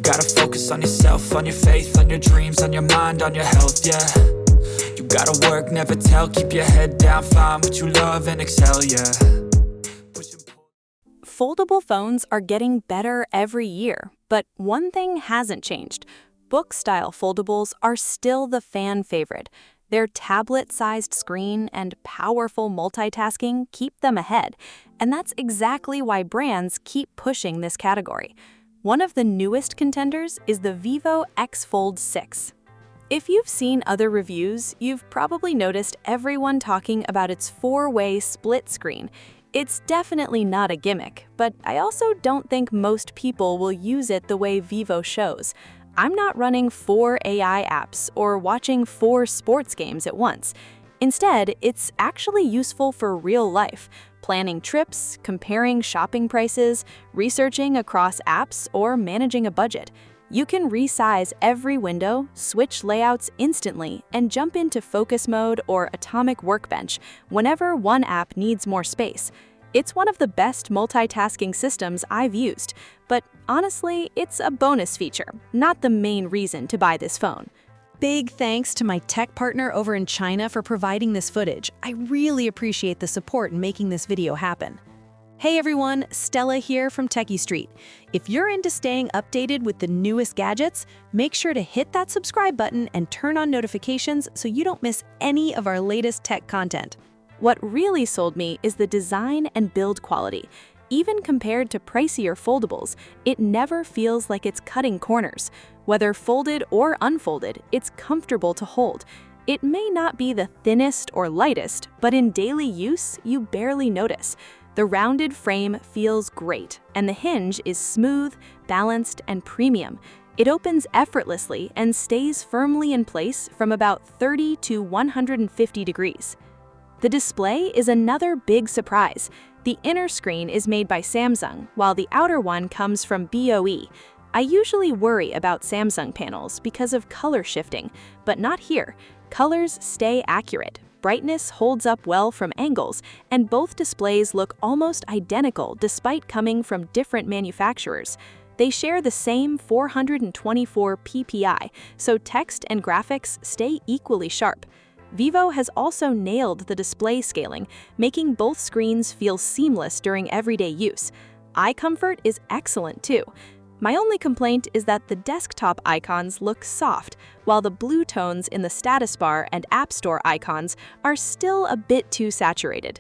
gotta focus on yourself, on your faith, on your dreams, on your mind, on your health, yeah. You gotta work, never tell, keep your head down, find what you love and excel, yeah. Foldable phones are getting better every year, but one thing hasn't changed. Book-style foldables are still the fan favorite. Their tablet-sized screen and powerful multitasking keep them ahead, and that's exactly why brands keep pushing this category. One of the newest contenders is the Vivo X Fold 6. If you've seen other reviews, you've probably noticed everyone talking about its 4-way split screen. It's definitely not a gimmick, but I also don't think most people will use it the way Vivo shows. I'm not running 4 AI apps or watching 4 sports games at once. Instead, it's actually useful for real life, planning trips, comparing shopping prices, researching across apps, or managing a budget. You can resize every window, switch layouts instantly, and jump into focus mode or Atomic Workbench whenever one app needs more space. It's one of the best multitasking systems I've used, but honestly, it's a bonus feature, not the main reason to buy this phone. Big thanks to my tech partner over in China for providing this footage. I really appreciate the support in making this video happen. Hey everyone, Stella here from techiestreet. If you're into staying updated with the newest gadgets, make sure to hit that subscribe button and turn on notifications so you don't miss any of our latest tech content. What really sold me is the design and build quality. Even compared to pricier foldables, it never feels like it's cutting corners. Whether folded or unfolded, it's comfortable to hold. It may not be the thinnest or lightest, but in daily use, you barely notice. The rounded frame feels great, and the hinge is smooth, balanced, and premium. It opens effortlessly and stays firmly in place from about 30 to 150 degrees. The display is another big surprise. The inner screen is made by Samsung, while the outer one comes from BOE. I usually worry about Samsung panels because of color shifting, but not here. Colors stay accurate. Brightness holds up well from angles, and both displays look almost identical despite coming from different manufacturers. They share the same 424 ppi, so text and graphics stay equally sharp. Vivo has also nailed the display scaling, making both screens feel seamless during everyday use. Eye comfort is excellent too. My only complaint is that the desktop icons look soft, while the blue tones in the status bar and App Store icons are still a bit too saturated.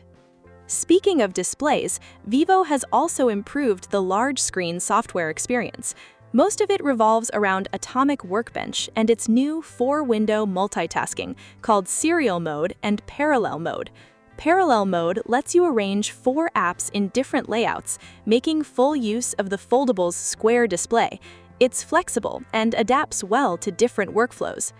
Speaking of displays, Vivo has also improved the large screen software experience. Most of it revolves around Atomic Workbench and its new 4-window multitasking called Serial Mode and Parallel Mode. Parallel Mode lets you arrange 4 apps in different layouts, making full use of the foldable's square display. It's flexible and adapts well to different workflows.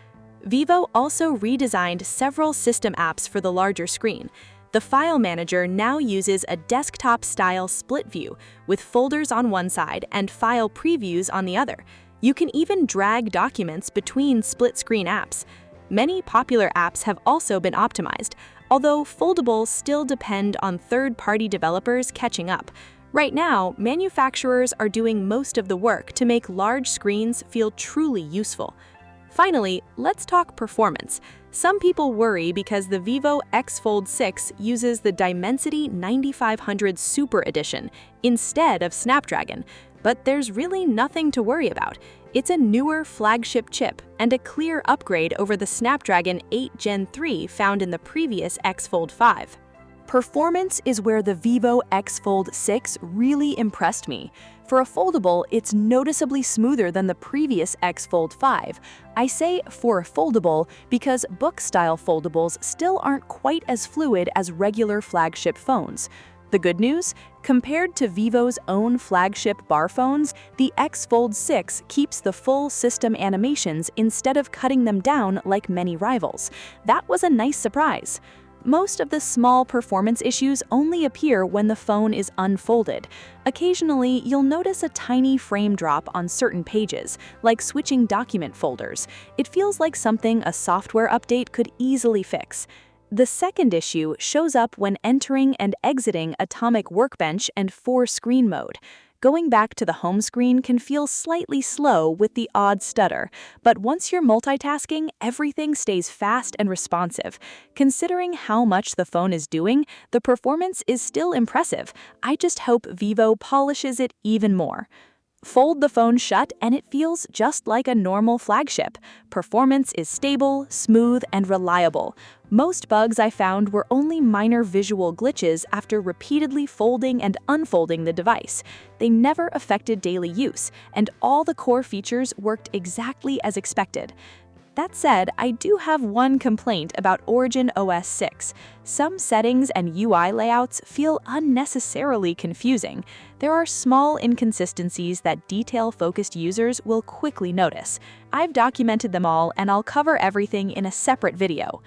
Vivo also redesigned several system apps for the larger screen. The file manager now uses a desktop-style split view with folders on one side and file previews on the other. You can even drag documents between split-screen apps. Many popular apps have also been optimized, although foldables still depend on third-party developers catching up. Right now, manufacturers are doing most of the work to make large screens feel truly useful. Finally, let's talk performance. Some people worry because the Vivo X Fold 6 uses the Dimensity 9500 Super Edition instead of Snapdragon, but there's really nothing to worry about. It's a newer flagship chip and a clear upgrade over the Snapdragon 8 Gen 3 found in the previous X Fold 5. Performance is where the Vivo X Fold 6 really impressed me. For a foldable, it's noticeably smoother than the previous X Fold 5. I say for a foldable because book-style foldables still aren't quite as fluid as regular flagship phones. The good news? Compared to Vivo's own flagship bar phones, the X Fold 6 keeps the full system animations instead of cutting them down like many rivals. That was a nice surprise. Most of the small performance issues only appear when the phone is unfolded. Occasionally, you'll notice a tiny frame drop on certain pages, like switching document folders. It feels like something a software update could easily fix. The second issue shows up when entering and exiting Atomic Workbench and 4-screen mode. Going back to the home screen can feel slightly slow with the odd stutter, but once you're multitasking, everything stays fast and responsive. Considering how much the phone is doing, the performance is still impressive. I just hope Vivo polishes it even more. Fold the phone shut and it feels just like a normal flagship. Performance is stable, smooth, and reliable. Most bugs I found were only minor visual glitches after repeatedly folding and unfolding the device. They never affected daily use, and all the core features worked exactly as expected. That said, I do have one complaint about OriginOS 6. Some settings and UI layouts feel unnecessarily confusing. There are small inconsistencies that detail-focused users will quickly notice. I've documented them all, and I'll cover everything in a separate video.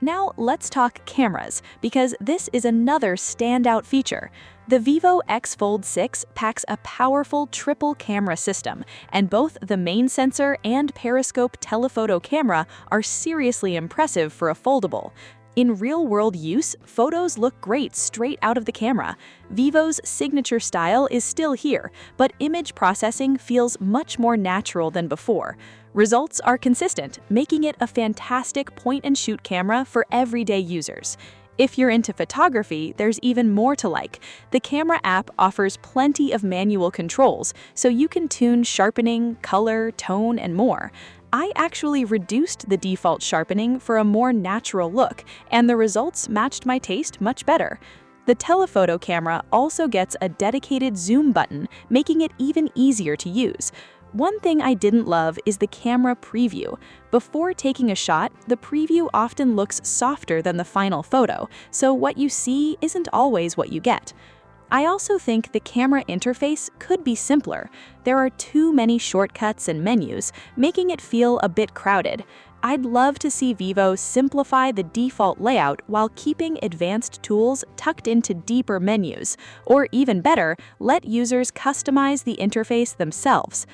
Now let's talk cameras, because this is another standout feature. The Vivo X Fold 6 packs a powerful triple camera system, and both the main sensor and periscope telephoto camera are seriously impressive for a foldable. In real-world use, photos look great straight out of the camera. Vivo's signature style is still here, but image processing feels much more natural than before. Results are consistent, making it a fantastic point-and-shoot camera for everyday users. If you're into photography, there's even more to like. The camera app offers plenty of manual controls, so you can tune sharpening, color, tone, and more. I actually reduced the default sharpening for a more natural look, and the results matched my taste much better. The telephoto camera also gets a dedicated zoom button, making it even easier to use. One thing I didn't love is the camera preview. Before taking a shot, the preview often looks softer than the final photo, so what you see isn't always what you get. I also think the camera interface could be simpler. There are too many shortcuts and menus, making it feel a bit crowded. I'd love to see Vivo simplify the default layout while keeping advanced tools tucked into deeper menus, or even better, let users customize the interface themselves.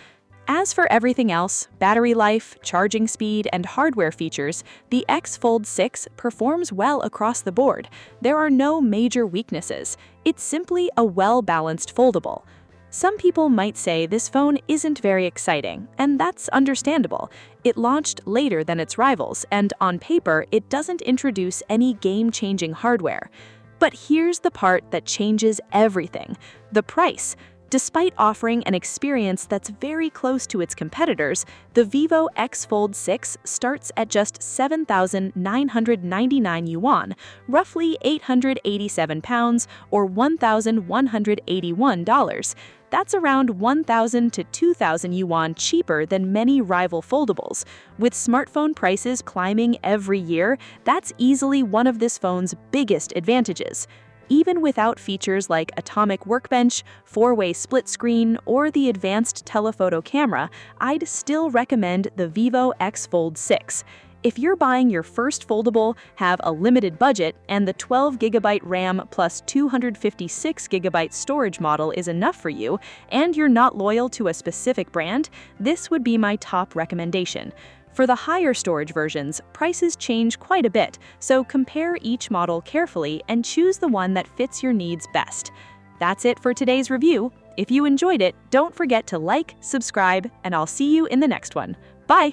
As for everything else, battery life, charging speed, and hardware features, the X Fold 6 performs well across the board. There are no major weaknesses. It's simply a well-balanced foldable. Some people might say this phone isn't very exciting, and that's understandable. It launched later than its rivals, and on paper, it doesn't introduce any game-changing hardware. But here's the part that changes everything: the price. Despite offering an experience that's very close to its competitors, the Vivo X Fold 6 starts at just 7,999 yuan, roughly 887 pounds or $1,181. That's around 1,000 to 2,000 yuan cheaper than many rival foldables. With smartphone prices climbing every year, that's easily one of this phone's biggest advantages. Even without features like Atomic Workbench, 4-way split screen, or the advanced telephoto camera, I'd still recommend the Vivo X Fold 6. If you're buying your first foldable, have a limited budget, and the 12GB RAM plus 256GB storage model is enough for you, and you're not loyal to a specific brand, this would be my top recommendation. For the higher storage versions, prices change quite a bit, so compare each model carefully and choose the one that fits your needs best. That's it for today's review. If you enjoyed it, don't forget to like, subscribe, and I'll see you in the next one. Bye!